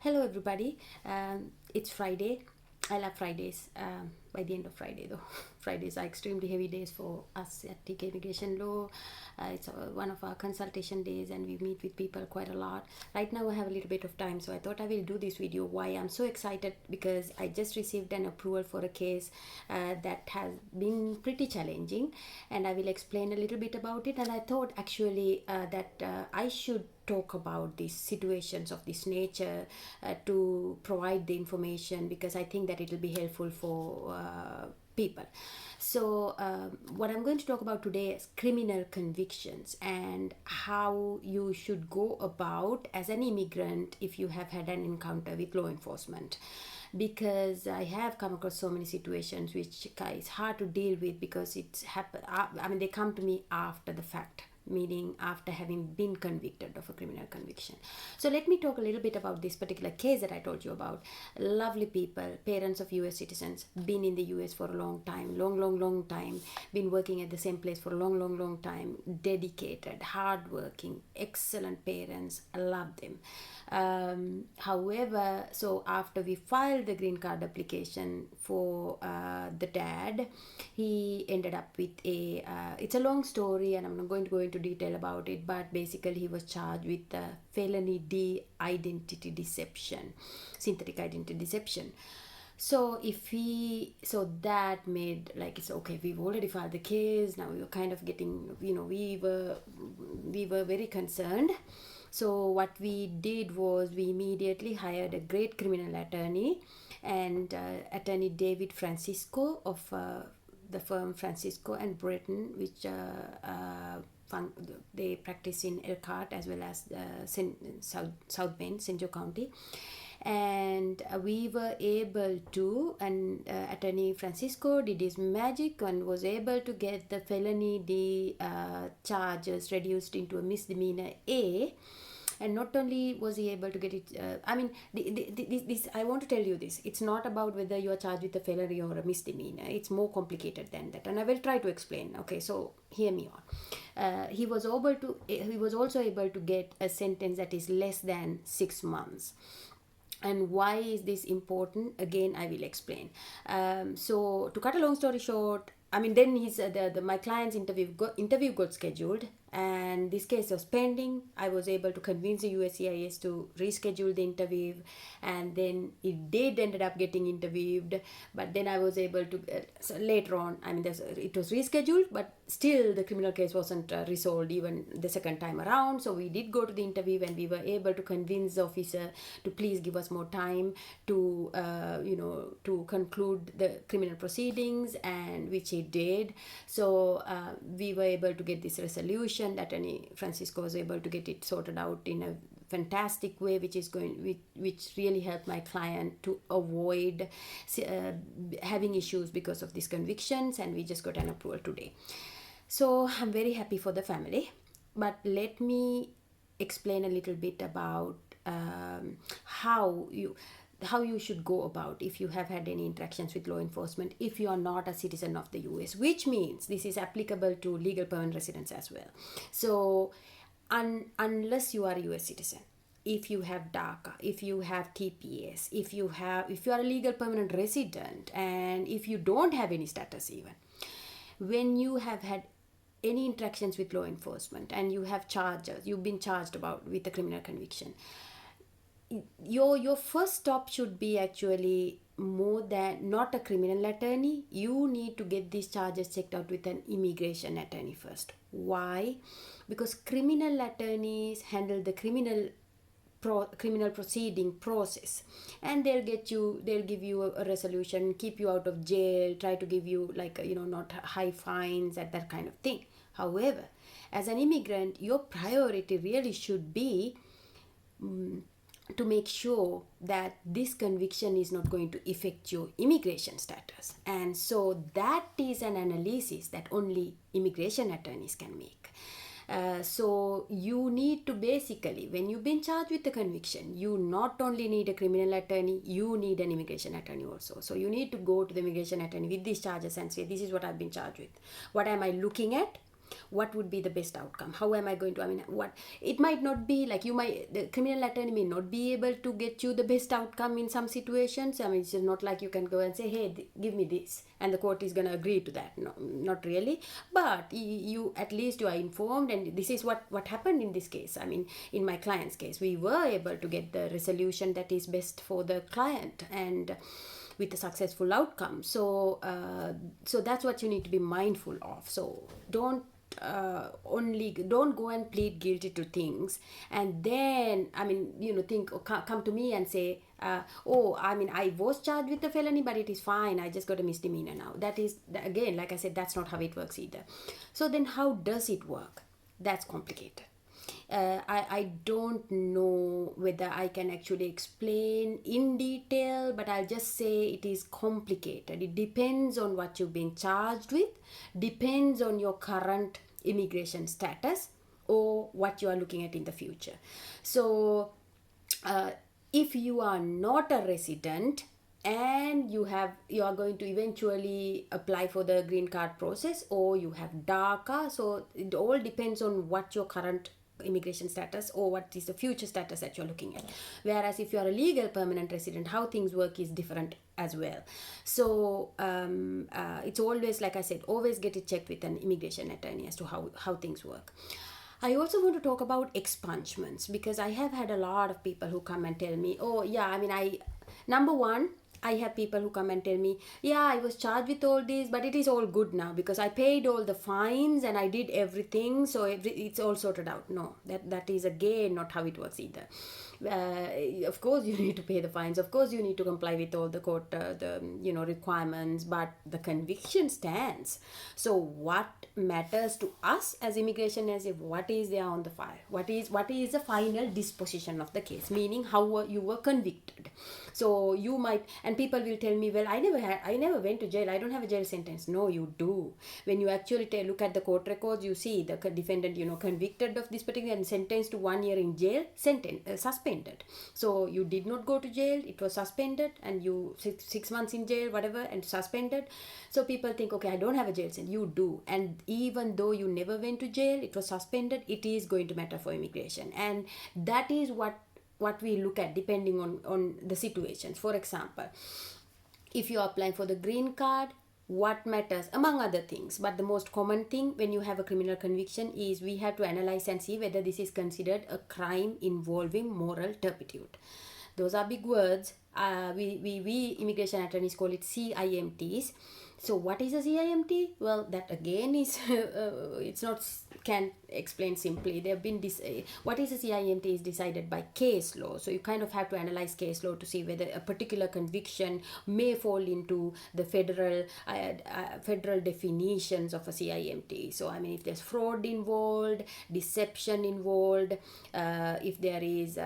Hello, everybody. It's Friday. I love Fridays. By the end of Friday, though, Fridays are extremely heavy days for us at TK Immigration Law. It's one of our consultation days, and we meet with people quite a lot. Right now, I have a little bit of time, so I thought I will do this video. Why I'm so excited? Because I just received an approval for a case that has been pretty challenging, and I will explain a little bit about it. And I thought actually that I should talk about these situations of this nature to provide the information, because I think that it will be helpful for people. So what I'm going to talk about today is criminal convictions and how you should go about as an immigrant if you have had an encounter with law enforcement, because I have come across so many situations which is hard to deal with because it's happened. I mean, they come to me after the fact, meaning after having been convicted of a criminal conviction. So let me talk a little bit about this particular case that I told you about. Lovely people, parents of US citizens, been in the US for a long time, long time, been working at the same place for a long time, dedicated, hardworking, excellent parents. I love them. However, so after we filed the green card application for the dad, he ended up with it's a long story and I'm not going to go into detail about it, but basically he was charged with felony D identity deception, synthetic identity deception. So that made, like, it's okay, we've already filed the case, now we were kind of getting, we were very concerned. So what we did was we immediately hired a great criminal attorney, and attorney David Francisco of the firm Francisco and Britton, which they practice in Elkhart as well as South Bend, St. Joe County. And we were able to, and attorney Francisco did his magic and was able to get the felony D charges reduced into a misdemeanor A. And not only was he able to get it, this, I want to tell you this, it's not about whether you are charged with a felony or a misdemeanor. It's more complicated than that, and I will try to explain. Okay, so hear me on. He was also able to get a sentence that is less than 6 months. And why is this important? Again, I will explain. So to cut a long story short, then my client's interview got scheduled, and this case was pending. I was able to convince the USCIS to reschedule the interview, and then it did ended up getting interviewed. But then I was able to so later on, it was rescheduled, but still the criminal case wasn't resolved even the second time around. So we did go to the interview, and we were able to convince the officer to please give us more time to to conclude the criminal proceedings, and which he did. So we were able to get this resolution. Attorney Francisco was able to get it sorted out in a fantastic way, which really helped my client to avoid having issues because of these convictions, and we just got an approval today. So I'm very happy for the family. But let me explain a little bit about how you should go about if you have had any interactions with law enforcement if you are not a citizen of the US, which means this is applicable to legal permanent residents as well. So unless you are a US citizen, if you have DACA, if you have TPS, if you are a legal permanent resident, and if you don't have any status even, when you have had any interactions with law enforcement and you have charges, you've been charged with a criminal conviction, your first stop should be actually more than not a criminal attorney. You need to get these charges checked out with an immigration attorney first. Why? Because criminal attorneys handle the criminal proceeding process, and they'll give you a resolution, keep you out of jail, try to give you not high fines and that kind of thing. However, as an immigrant, your priority really should be to make sure that this conviction is not going to affect your immigration status. And so that is an analysis that only immigration attorneys can make. So you need to basically, when you've been charged with the conviction, you not only need a criminal attorney, you need an immigration attorney also. So you need to go to the immigration attorney with these charges and say, this is what I've been charged with. What am I looking at? what would be the best outcome? How am I going to, I mean, what, it might not be like, the criminal attorney may not be able to get you the best outcome in some situations. I mean, it's just not like you can go and say, hey, give me this, and the court is going to agree to that. No, not really. But you at least you are informed, and this is what happened in this case. I mean, in my client's case, we were able to get the resolution that is best for the client, and with a successful outcome. So so that's what you need to be mindful of. So don't don't go and plead guilty to things, and then, I mean, think, or come to me and say, oh, I mean, I was charged with a felony, but it is fine, I just got a misdemeanor now. That is, again, like I said, that's not how it works either. So then how does it work? That's complicated. I don't know whether I can actually explain in detail, but I'll just say it is complicated. It depends on what you've been charged with, depends on your current immigration status, or what you are looking at in the future. So if you are not a resident and you are going to eventually apply for the green card process, or you have DACA, so it all depends on what your current immigration status or what is the future status that you're looking at. Whereas if you are a legal permanent resident, how things work is different as well. So it's always, like I said, always get it checked with an immigration attorney as to how things work. I also want to talk about expungements, because I have had a lot of people who come and tell me, oh yeah, I mean, number one, I have people who come and tell me, yeah, I was charged with all this, but it is all good now because I paid all the fines and I did everything, so it's all sorted out. No, that is again not how it works either. Of course you need to pay the fines, of course you need to comply with all the court requirements, but the conviction stands. So what matters to us as immigration is what is there on the file, what is the final disposition of the case, meaning how you were convicted. So you might, and people will tell me, well, I never went to jail, I don't have a jail sentence. No, you do. When you actually look at the court records, you see the defendant convicted of this particular and sentenced to 1 year in jail, suspended. So you did not go to jail, it was suspended, and you 6 months in jail, whatever, and suspended. So people think, okay, I don't have a jail sentence. You do. And even though you never went to jail, it was suspended, it is going to matter for immigration. And that is what we look at depending on the situations. For example, if you are applying for the green card, what matters, among other things, but the most common thing when you have a criminal conviction is we have to analyze and see whether this is considered a crime involving moral turpitude. Those are big words. We immigration attorneys call it CIMTs. So what is a CIMT? Well, that again is it's not can explain simply. They have been what is a CIMT is decided by case law. So you kind of have to analyze case law to see whether a particular conviction may fall into the federal definitions of a CIMT. So I mean, if there's fraud involved, deception involved, if there is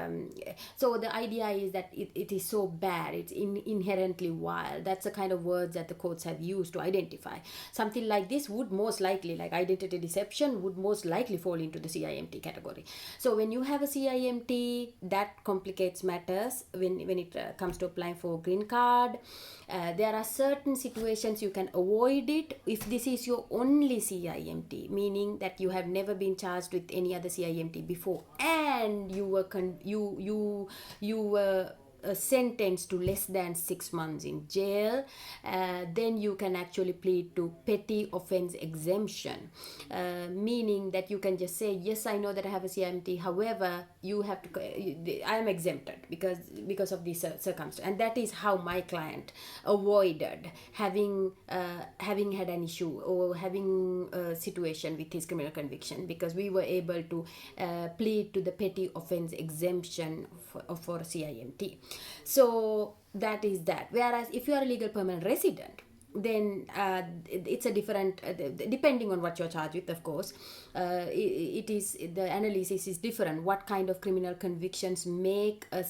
so the idea is that it is so bad, it's inherently wild. That's the kind of words that the courts have used to identify. Something like this would most likely, like identity deception, would most likely fall into the CIMT category. So when you have a CIMT, that complicates matters when it comes to applying for green card. There are certain situations you can avoid it if this is your only CIMT, meaning that you have never been charged with any other CIMT before, and you were sentenced to less than 6 months in jail. Then you can actually plead to petty offense exemption, meaning that you can just say, yes, I know that I have a CIMT, however, you have to I am exempted because of this circumstance. And that is how my client avoided having had an issue or having a situation with his criminal conviction, because we were able to plead to the petty offense exemption for CIMT. So that is that. Whereas if you are a legal permanent resident, then it's a different depending on what you're charged with, of course. It is, the analysis is different. What kind of criminal convictions make a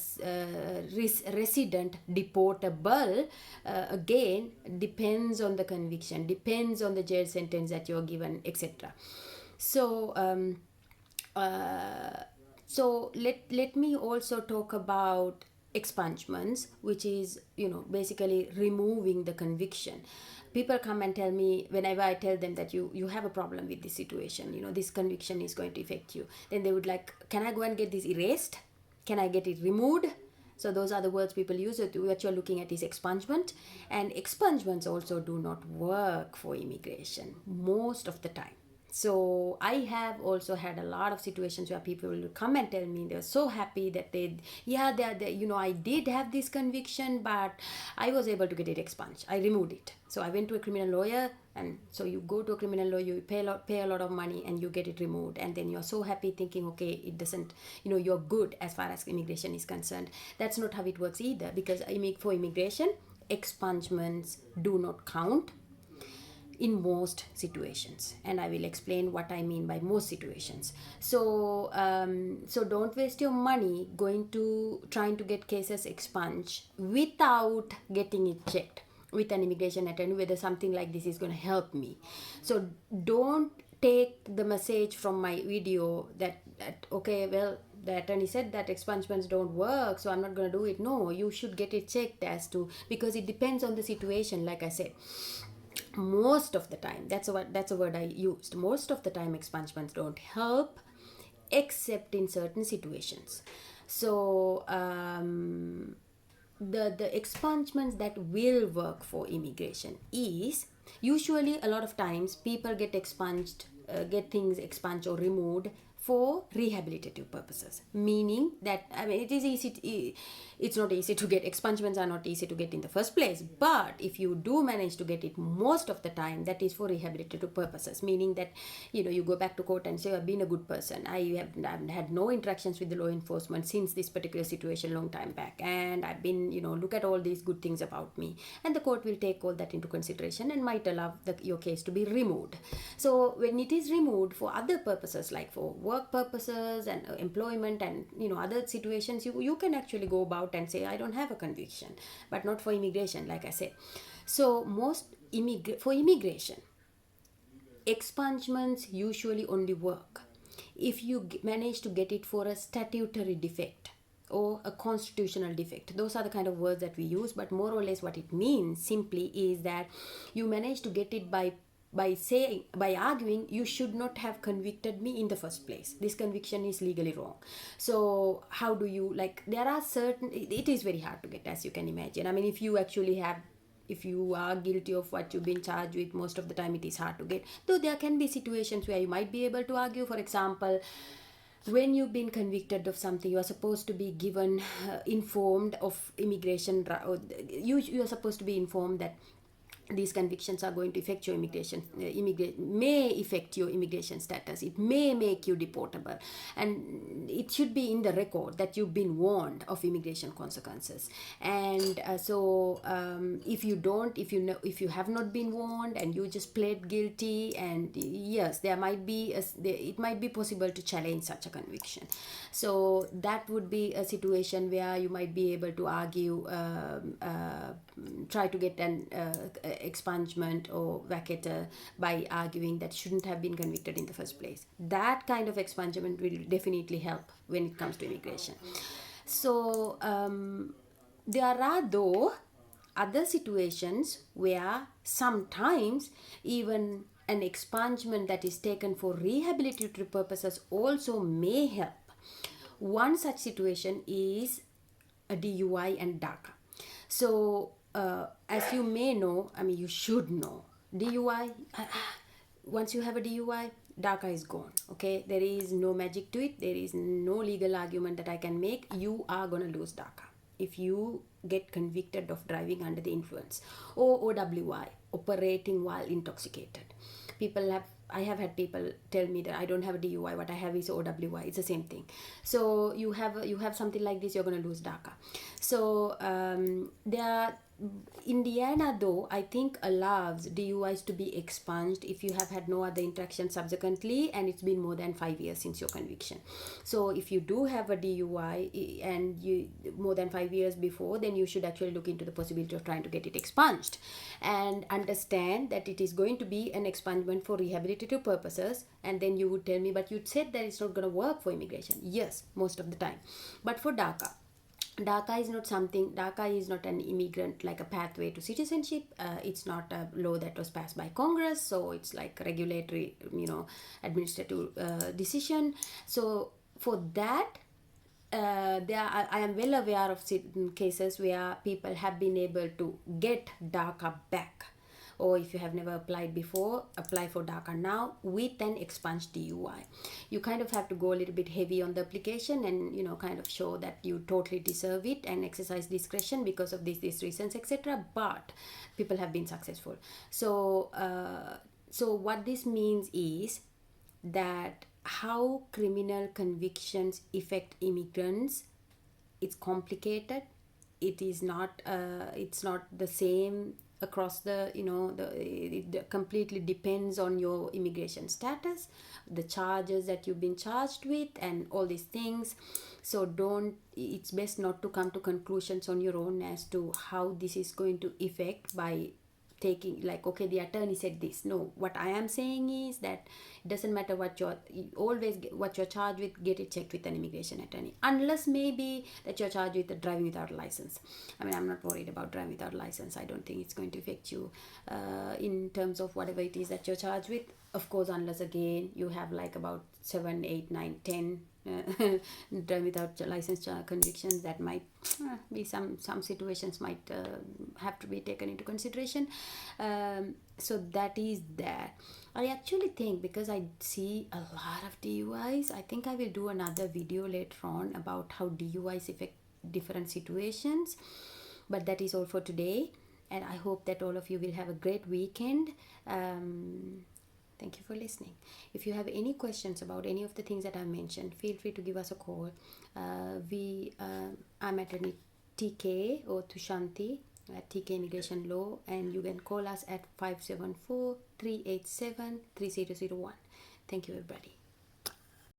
resident deportable, again, depends on the conviction, depends on the jail sentence that you're given, etc. So so let me also talk about expungements, which is, basically removing the conviction. People come and tell me, whenever I tell them that you have a problem with this situation, this conviction is going to affect you, then they would like, can I go and get this erased? Can I get it removed? So those are the words people use. What you're looking at is expungement, and expungements also do not work for immigration most of the time. So I have also had a lot of situations where people will come and tell me they're so happy that they I did have this conviction, but I was able to get it expunged. I removed it. So I went to a criminal lawyer, and so you go to a criminal lawyer, you pay a lot of money, and you get it removed, and then you're so happy thinking, okay, it doesn't, you're good as far as immigration is concerned. That's not how it works either, because for immigration, expungements do not count in most situations, and I will explain what I mean by most situations. So don't waste your money trying to get cases expunged without getting it checked with an immigration attorney whether something like this is going to help me. So don't take the message from my video that okay, well, the attorney said that expungements don't work, so I'm not going to do it. No, you should get it checked because it depends on the situation. Like I said, most of the time, that's a word I used, most of the time expungements don't help except in certain situations. So the expungements that will work for immigration is usually, a lot of times people get things expunged or removed for rehabilitative purposes, meaning that, it is easy it's not easy to get, expungements are not easy to get in the first place, but if you do manage to get it, most of the time that is for rehabilitative purposes, meaning that you go back to court and say, I've been a good person, I have had no interactions with the law enforcement since this particular situation long time back, and I've been, look at all these good things about me, and the court will take all that into consideration and might allow your case to be removed. So when it is removed for other purposes, like for work purposes and employment and other situations, you can actually go about and say, I don't have a conviction, but not for immigration, like I said. So for immigration, expungements usually only work if you manage to get it for a statutory defect or a constitutional defect. Those are the kind of words that we use, but more or less what it means simply is that you manage to get it by arguing, you should not have convicted me in the first place. This conviction is legally wrong. So how do you, there are certain, it is very hard to get, as you can imagine. If you are guilty of what you've been charged with, most of the time it is hard to get. Though there can be situations where you might be able to argue. For example, when you've been convicted of something, you are supposed to be informed of immigration. You are supposed to be informed that these convictions are going to affect your may affect your immigration status. It may make you deportable, and it should be in the record that you've been warned of immigration consequences. And if you have not been warned and you just pled guilty, and yes, it might be possible to challenge such a conviction. So that would be a situation where you might be able to argue, try to get an expungement or vacatur by arguing that shouldn't have been convicted in the first place. That kind of expungement will definitely help when it comes to immigration. So there are though other situations where sometimes even an expungement that is taken for rehabilitative purposes also may help. One such situation is a DUI and DACA. So as you may know, you should know, DUI, once you have a DUI, DACA is gone. Okay, there is no magic to it. There is no legal argument that I can make. You are going to lose DACA if you get convicted of driving under the influence, or OWI, operating while intoxicated. I have had people tell me that I don't have a DUI, what I have is OWI. It's the same thing. So you have something like this, you're going to lose DACA. So Indiana, though, I think allows DUIs to be expunged if you have had no other interaction subsequently and it's been more than 5 years since your conviction. So if you do have a DUI and you more than 5 years before, then you should actually look into the possibility of trying to get it expunged and understand that it is going to be an expungement for rehabilitative purposes. And then you would tell me, but you said that it's not going to work for immigration. Yes, most of the time. But for DACA, DACA is not something, DACA is not an immigrant, like a pathway to citizenship. It's not a law that was passed by Congress, so it's like a regulatory, administrative decision. So for that, I am well aware of cases where people have been able to get DACA back, or if you have never applied before, apply for DACA now with an expunged DUI. You kind of have to go a little bit heavy on the application and kind of show that you totally deserve it and exercise discretion because of these reasons, etc. But people have been successful. So what this means is that how criminal convictions affect immigrants, it's complicated. It's not the same across it completely depends on your immigration status, the charges that you've been charged with, and all these things. So it's best not to come to conclusions on your own as to how this is going to affect by taking, like, okay, the attorney said this. No, what I am saying is that it doesn't matter what what you're charged with, get it checked with an immigration attorney, unless maybe that you're charged with driving without a license. I mean, I'm not worried about driving without a license. I don't think it's going to affect you in terms of whatever it is that you're charged with, of course, unless again you have like about 7, 8, 9, 10 driving without license convictions. That might be some situations might have to be taken into consideration. So that is that. I actually think, because I see a lot of DUIs, I think I will do another video later on about how DUIs affect different situations. But that is all for today, and I hope that all of you will have a great weekend. Thank you for listening. If you have any questions about any of the things that I mentioned, feel free to give us a call. I'm attorney TK or Tushanti at TK Immigration Law, and you can call us at 574-387-3001. Thank you, everybody.